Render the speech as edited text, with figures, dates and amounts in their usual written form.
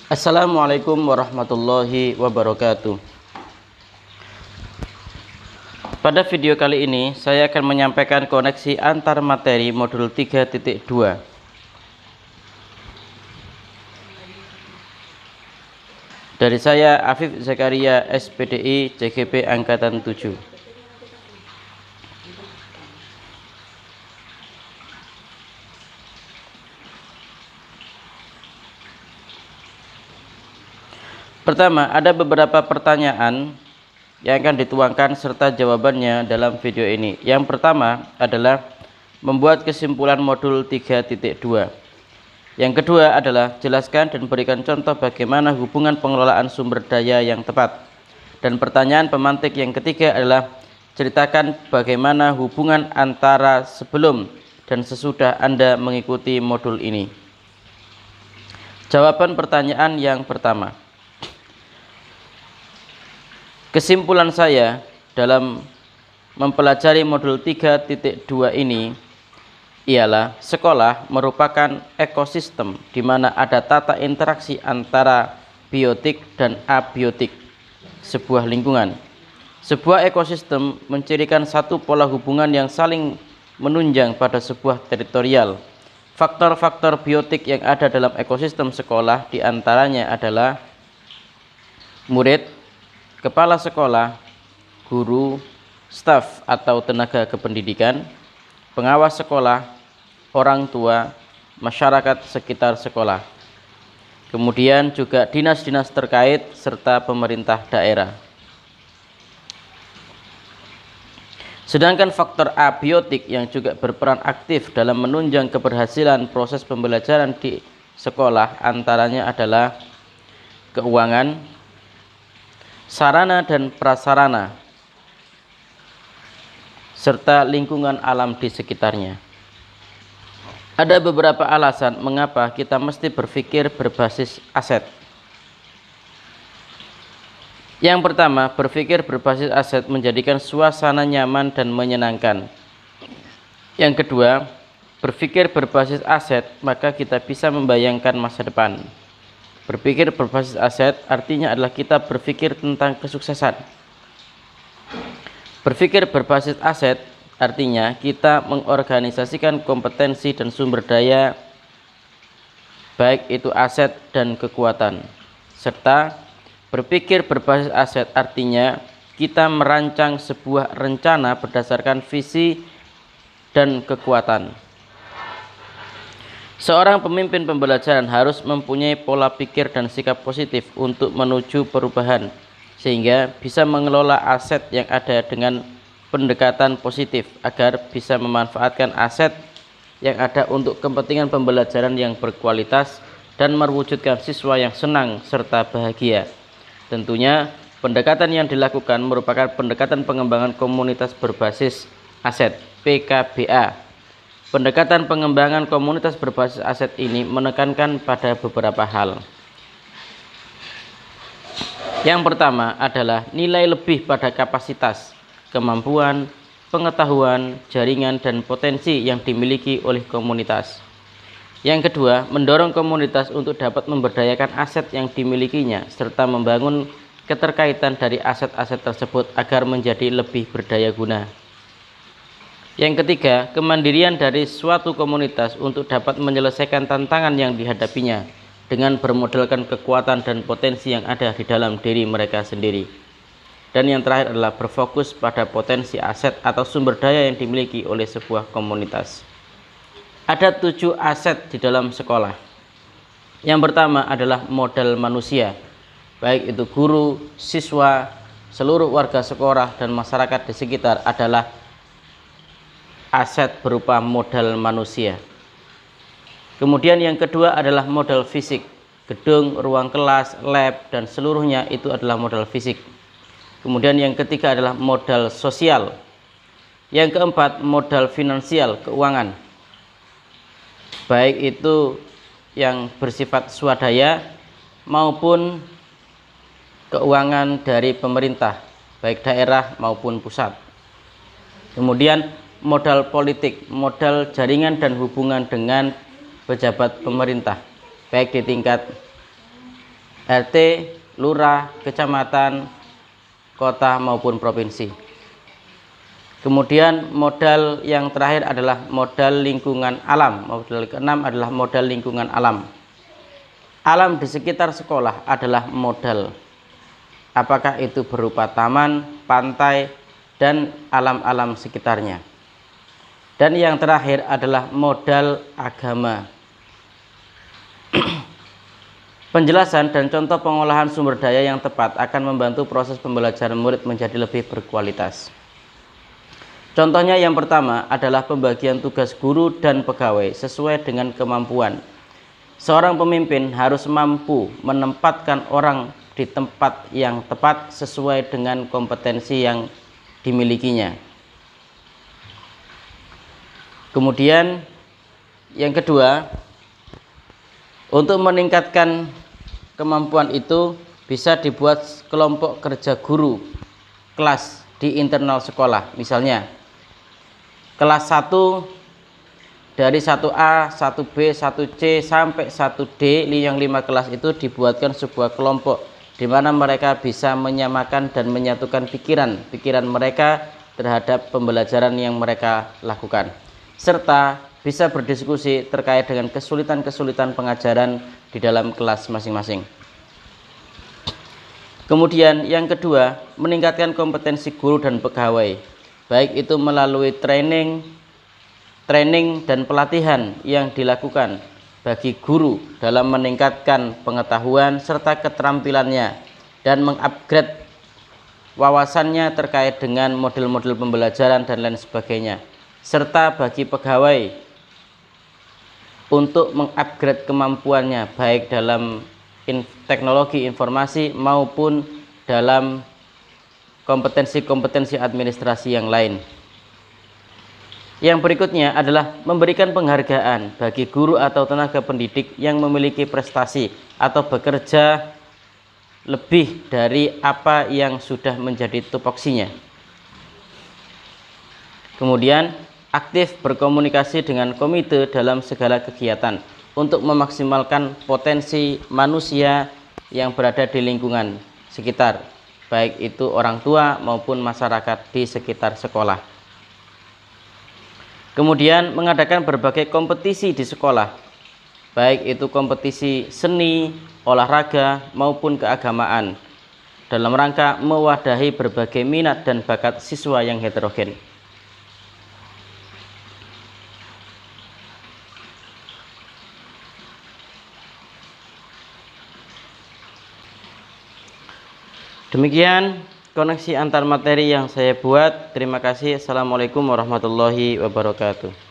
Assalamualaikum warahmatullahi wabarakatuh. Pada video kali ini saya akan menyampaikan koneksi antar materi modul 3.2. Dari saya Afif Zakaria SPDI CGP Angkatan 7. Pertama, ada beberapa pertanyaan yang akan dituangkan serta jawabannya dalam video ini. Yang pertama adalah membuat kesimpulan modul 3.2. Yang kedua adalah jelaskan dan berikan contoh bagaimana hubungan pengelolaan sumber daya yang tepat. Dan pertanyaan pemantik yang ketiga adalah ceritakan bagaimana hubungan antara sebelum dan sesudah Anda mengikuti modul ini. Jawaban pertanyaan yang pertama. Kesimpulan saya dalam mempelajari modul 3.2 ini ialah sekolah merupakan ekosistem di mana ada tata interaksi antara biotik dan abiotik sebuah lingkungan. Sebuah ekosistem mencirikan satu pola hubungan yang saling menunjang pada sebuah teritorial. Faktor-faktor biotik yang ada dalam ekosistem sekolah diantaranya adalah murid, kepala sekolah, guru, staf atau tenaga kependidikan, pengawas sekolah, orang tua, masyarakat sekitar sekolah. Kemudian juga dinas-dinas terkait serta pemerintah daerah. Sedangkan faktor abiotik yang juga berperan aktif dalam menunjang keberhasilan proses pembelajaran di sekolah antaranya adalah keuangan, sarana dan prasarana, serta lingkungan alam di sekitarnya. Ada beberapa alasan mengapa kita mesti berpikir berbasis aset. Yang pertama, berpikir berbasis aset menjadikan suasana nyaman dan menyenangkan. Yang kedua, berpikir berbasis aset maka kita bisa membayangkan masa depan. Berpikir berbasis aset artinya adalah kita berpikir tentang kesuksesan. Berpikir berbasis aset artinya kita mengorganisasikan kompetensi dan sumber daya, baik itu aset dan kekuatan. Serta berpikir berbasis aset artinya kita merancang sebuah rencana berdasarkan visi dan kekuatan. Seorang pemimpin pembelajaran harus mempunyai pola pikir dan sikap positif untuk menuju perubahan, sehingga bisa mengelola aset yang ada dengan pendekatan positif agar bisa memanfaatkan aset yang ada untuk kepentingan pembelajaran yang berkualitas dan mewujudkan siswa yang senang serta bahagia. Tentunya pendekatan yang dilakukan merupakan pendekatan pengembangan komunitas berbasis aset (PKBA). Pendekatan pengembangan komunitas berbasis aset ini menekankan pada beberapa hal. Yang pertama adalah nilai lebih pada kapasitas, kemampuan, pengetahuan, jaringan, dan potensi yang dimiliki oleh komunitas. Yang kedua, mendorong komunitas untuk dapat memberdayakan aset yang dimilikinya, serta membangun keterkaitan dari aset-aset tersebut agar menjadi lebih berdaya guna. Yang ketiga, kemandirian dari suatu komunitas untuk dapat menyelesaikan tantangan yang dihadapinya dengan bermodalkan kekuatan dan potensi yang ada di dalam diri mereka sendiri. Dan yang terakhir adalah berfokus pada potensi aset atau sumber daya yang dimiliki oleh sebuah komunitas. Ada 7 aset di dalam sekolah. Yang pertama adalah modal manusia, baik itu guru, siswa, seluruh warga sekolah, dan masyarakat di sekitar adalah aset berupa modal manusia. Kemudian yang kedua adalah modal fisik. Gedung, ruang kelas, lab, dan seluruhnya itu adalah modal fisik. Kemudian yang ketiga adalah modal sosial. Yang keempat, modal finansial, keuangan. Baik itu yang bersifat swadaya maupun keuangan dari pemerintah, baik daerah maupun pusat. Kemudian modal politik, modal jaringan dan hubungan dengan pejabat pemerintah, baik di tingkat RT, lurah, kecamatan, kota maupun provinsi. Kemudian modal yang terakhir adalah modal lingkungan alam. Modal keenam adalah modal lingkungan alam. Alam di sekitar sekolah adalah modal. Apakah itu berupa taman, pantai, dan alam-alam sekitarnya. Dan yang terakhir adalah modal agama. Penjelasan dan contoh pengolahan sumber daya yang tepat akan membantu proses pembelajaran murid menjadi lebih berkualitas. Contohnya yang pertama adalah pembagian tugas guru dan pegawai sesuai dengan kemampuan. Seorang pemimpin harus mampu menempatkan orang di tempat yang tepat sesuai dengan kompetensi yang dimilikinya. Kemudian yang kedua, untuk meningkatkan kemampuan itu bisa dibuat kelompok kerja guru kelas di internal sekolah. Misalnya kelas 1 dari 1A, 1B, 1C sampai 1D yang 5 kelas itu dibuatkan sebuah kelompok di mana mereka bisa menyamakan dan menyatukan pikiran mereka terhadap pembelajaran yang mereka lakukan, serta bisa berdiskusi terkait dengan kesulitan-kesulitan pengajaran di dalam kelas masing-masing. Kemudian yang kedua, meningkatkan kompetensi guru dan pegawai, baik itu melalui training dan pelatihan yang dilakukan bagi guru dalam meningkatkan pengetahuan serta keterampilannya dan mengupgrade wawasannya terkait dengan model-model pembelajaran dan lain sebagainya, serta bagi pegawai untuk mengupgrade kemampuannya baik dalam teknologi informasi maupun dalam kompetensi-kompetensi administrasi yang lain. Yang berikutnya adalah memberikan penghargaan bagi guru atau tenaga pendidik yang memiliki prestasi atau bekerja lebih dari apa yang sudah menjadi tupoksinya. Kemudian aktif berkomunikasi dengan komite dalam segala kegiatan untuk memaksimalkan potensi manusia yang berada di lingkungan sekitar, baik itu orang tua maupun masyarakat di sekitar sekolah. Kemudian mengadakan berbagai kompetisi di sekolah, baik itu kompetisi seni, olahraga maupun keagamaan, dalam rangka mewadahi berbagai minat dan bakat siswa yang heterogen. Demikian koneksi antar materi yang saya buat. Terima kasih. Assalamualaikum warahmatullahi wabarakatuh.